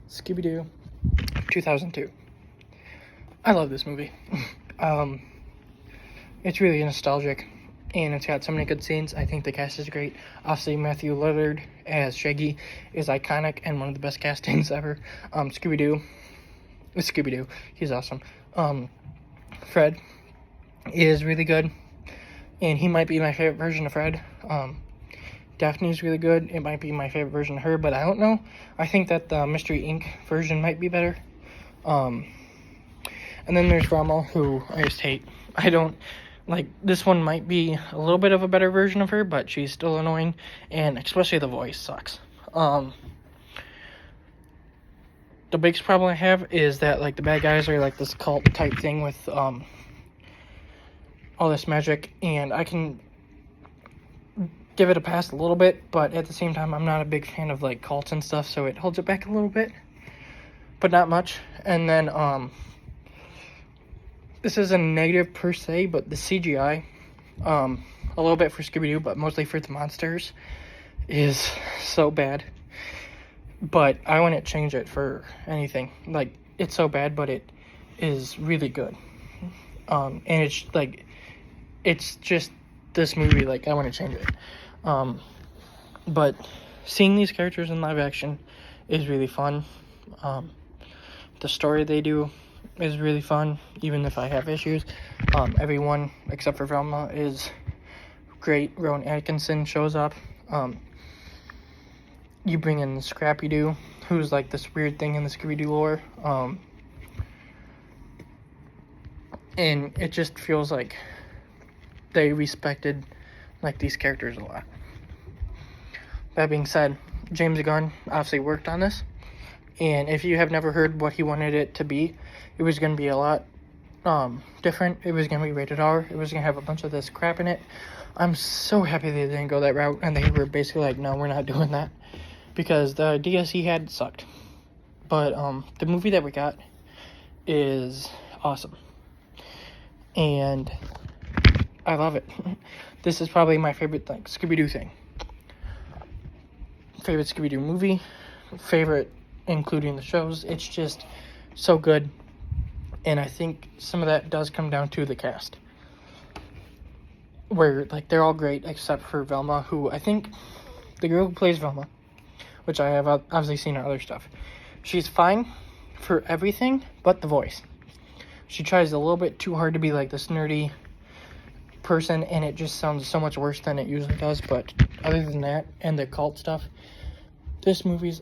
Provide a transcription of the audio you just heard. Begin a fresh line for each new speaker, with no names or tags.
Scooby-Doo, 2002. I love this movie. It's really nostalgic, and it's got so many good scenes. I think the cast is great. Obviously, Matthew Lillard as Shaggy is iconic and one of the best castings ever. Scooby-Doo, he's awesome. Fred is really good, and he might be my favorite version of Fred. Daphne's really good. It might be my favorite version of her, but I don't know. I think that the Mystery Inc. version might be better. And then there's Velma, who I just hate. I don't like. This one might be a little bit of a better version of her, but she's still annoying, and especially the voice sucks. The biggest problem I have is that, like, the bad guys are like this cult type thing with all this magic, and I can give it a pass a little bit, but at the same time, I'm not a big fan of, like, cults and stuff, so it holds it back a little bit, but not much. And then, this isn't a negative per se, but the CGI, a little bit for Scooby-Doo, but mostly for the monsters, is so bad. But I wouldn't change it for anything. Like, it's so bad, but it is really good. And it's, like, it's just this movie, like, I want to change it. But seeing these characters in live action is really fun. The story they do is really fun, even if I have issues. Everyone except for Velma is great. Rowan Atkinson shows up. You bring in Scrappy-Doo, who's like this weird thing in the Scooby-Doo lore. And it just feels like they respected, like, these characters a lot. That being said, James Gunn obviously worked on this, and if you have never heard what he wanted it to be, it was going to be a lot different. It was going to be rated R. It was going to have a bunch of this crap in it. I'm so happy they didn't go that route, and they were basically like, no, we're not doing that, because the ideas he had sucked. But the movie that we got is awesome, and I love it. This is probably my favorite, like, Scooby-Doo thing. Favorite Scooby-Doo movie. Favorite, including the shows. It's just so good. And I think some of that does come down to the cast. Where, like, they're all great except for Velma, who I think the girl who plays Velma, which I have obviously seen her other stuff, she's fine for everything but the voice. She tries a little bit too hard to be like this nerdy person, and it just sounds so much worse than it usually does. But other than that and the cult stuff, this movie's